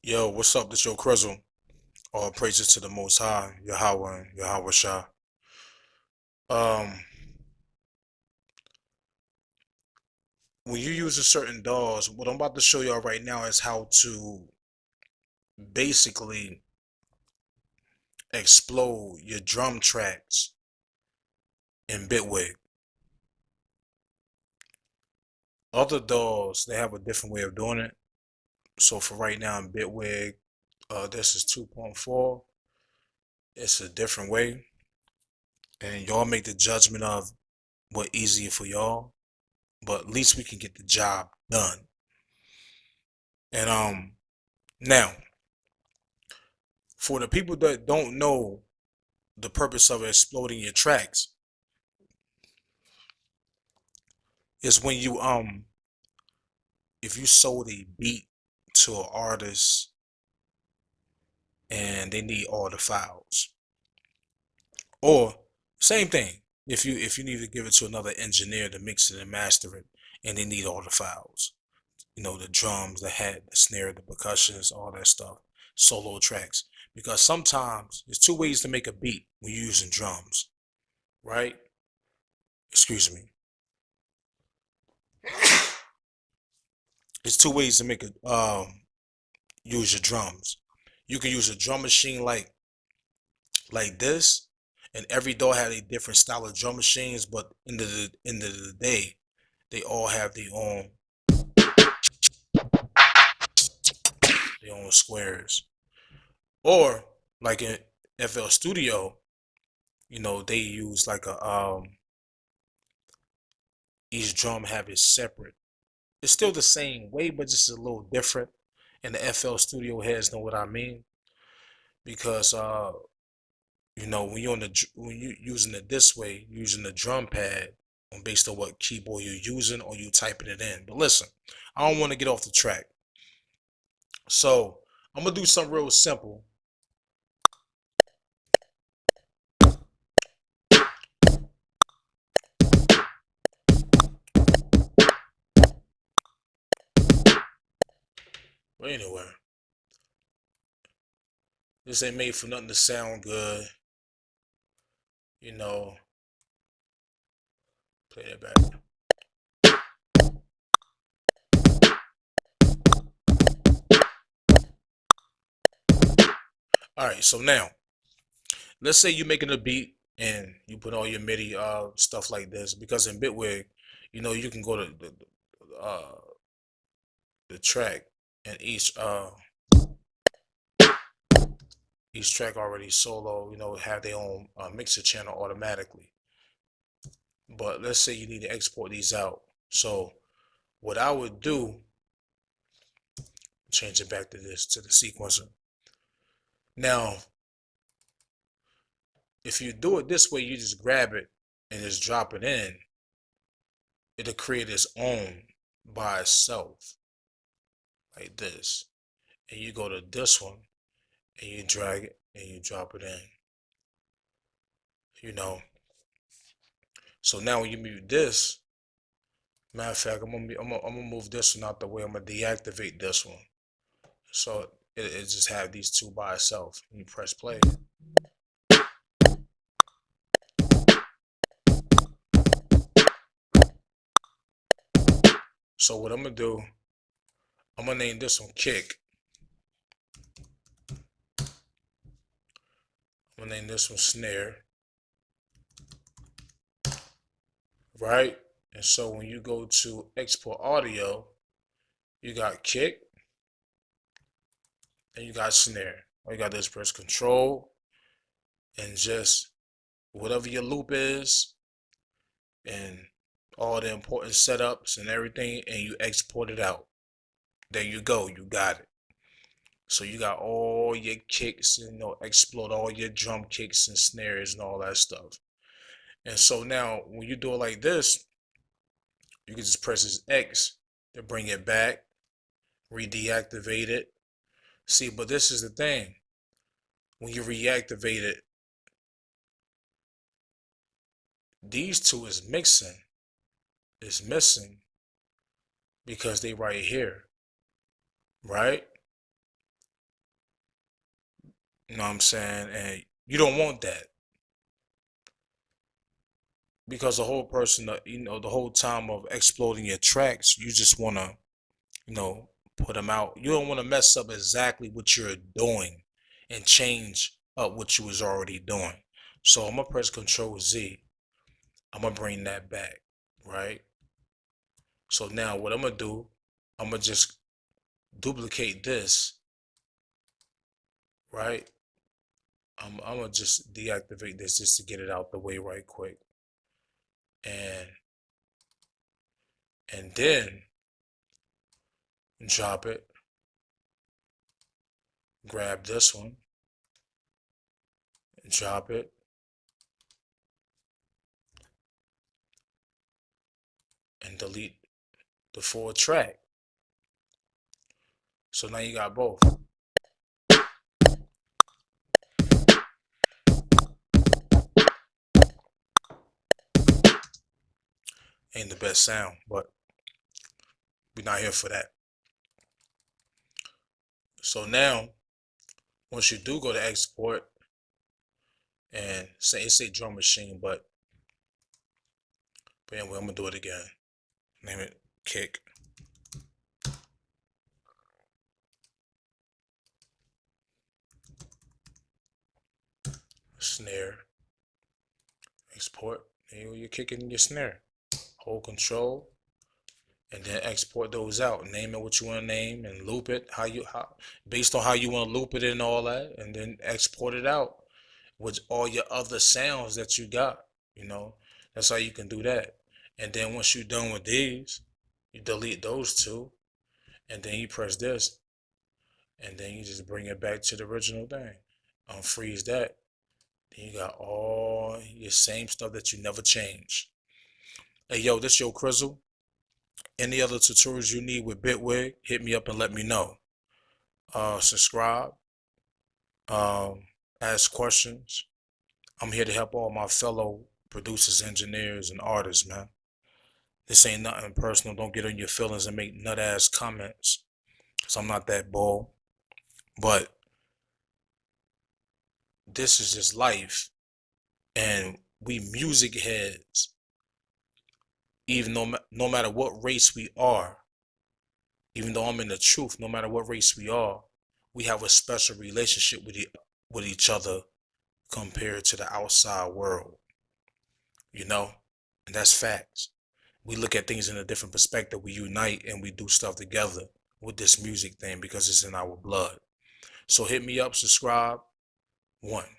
Yo, what's up? This your Crizzle. All praises to the Most High, Yahweh, and Yahweh Shah. Um, when you use a certain DAWs, what I'm about to show y'all right now is how to basically explode your drum tracks in Bitwig. Other DAWs, they have a different way of doing it. So for right now in Bitwig, this is 2.4. It's a different way, and y'all make the judgment of what easier for y'all. But at least we can get the job done. And now for the people that don't know the purpose of exploding your tracks is when you if you sold a beat to an artist and they need all the files, or same thing, if you need to give it to another engineer to mix it and master it and they need all the files, the drums, the hat, the snare, the percussions, all that stuff, solo tracks, because sometimes there's two ways to make a beat when you're using drums, right? Excuse me. There's two ways to make a use your drums. You can use a drum machine like this, and every door had a different style of drum machines, but in the end of the day, they all have their own squares. Or like in FL Studio, they use like a each drum have its separate. It's still the same way, but just a little different. And the FL Studio heads know what I mean because when you using it this way, using the drum pad on based on what keyboard you're using or you typing it in. But listen, I don't want to get off the track. So I'm gonna do something real simple. But anyway, this ain't made for nothing to sound good. You know, play that back. Alright, so now let's say you're making a beat and you put all your MIDI stuff like this because in Bitwig, you can go to the track and each track already solo, have their own mixer channel automatically. But let's say you need to export these out. So what I would do, change it back to the sequencer. Now, if you do it this way, you just grab it and just drop it in. It'll create its own by itself, like this. And you go to this one and you drag it and you drop it in. You know. So now when you mute this, matter of fact, I'm gonna move this one out the way. I'm gonna deactivate this one. So it just have these two by itself. You press play. So what I'm gonna do, I'm gonna name this one kick. I'm gonna name this one snare. Right? And so when you go to export audio, you got kick and you got snare. All you got to press control and just whatever your loop is and all the important setups and everything, and you export it out. There you go, you got it. So you got all your kicks and explode all your drum kicks and snares and all that stuff. And so now when you do it like this, you can just press this X to bring it back, re-deactivate it. See, but this is the thing. When you reactivate it, these two is missing because they right here, right? You know what I'm saying? And you don't want that because the whole person, the whole time of exploding your tracks, you just want to, you know, put them out. You don't want to mess up exactly what you're doing and change up what you was already doing. So I'm gonna press Control Z. I'm gonna bring that back, right? So now what I'm gonna do, I'm gonna just duplicate this, right? I'm gonna just deactivate this just to get it out the way right quick. And then drop it, grab this one, drop it, and delete the full track. So now you got both. Ain't the best sound, but we're not here for that. So now, once you do go to export, and say drum machine, but anyway, I'm gonna do it again. Name it kick. Snare. Export. And you're kicking your snare. Hold control. And then export those out. Name it what you want to name and loop it how based on how you want to loop it and all that, and then export it out with all your other sounds that you got. You know, that's how you can do that. And then once you're done with these, you delete those two, and then you press this, and then you just bring it back to the original thing. Unfreeze that. Then you got all your same stuff that you never change. Hey yo, this your Crizzle. Any other tutorials you need with Bitwig, hit me up and let me know. Subscribe, um, ask questions. I'm here to help all my fellow producers, engineers, and artists, man. This ain't nothing personal. Don't get on your feelings and make nut ass comments. Cause I'm not that bold. But this is just life. And we music heads, even no matter what race we are, even though I'm in the truth, no matter what race we are, we have a special relationship with each other compared to the outside world, you know? And that's facts. We look at things in a different perspective. We unite and we do stuff together with this music thing because it's in our blood. So hit me up, subscribe. One.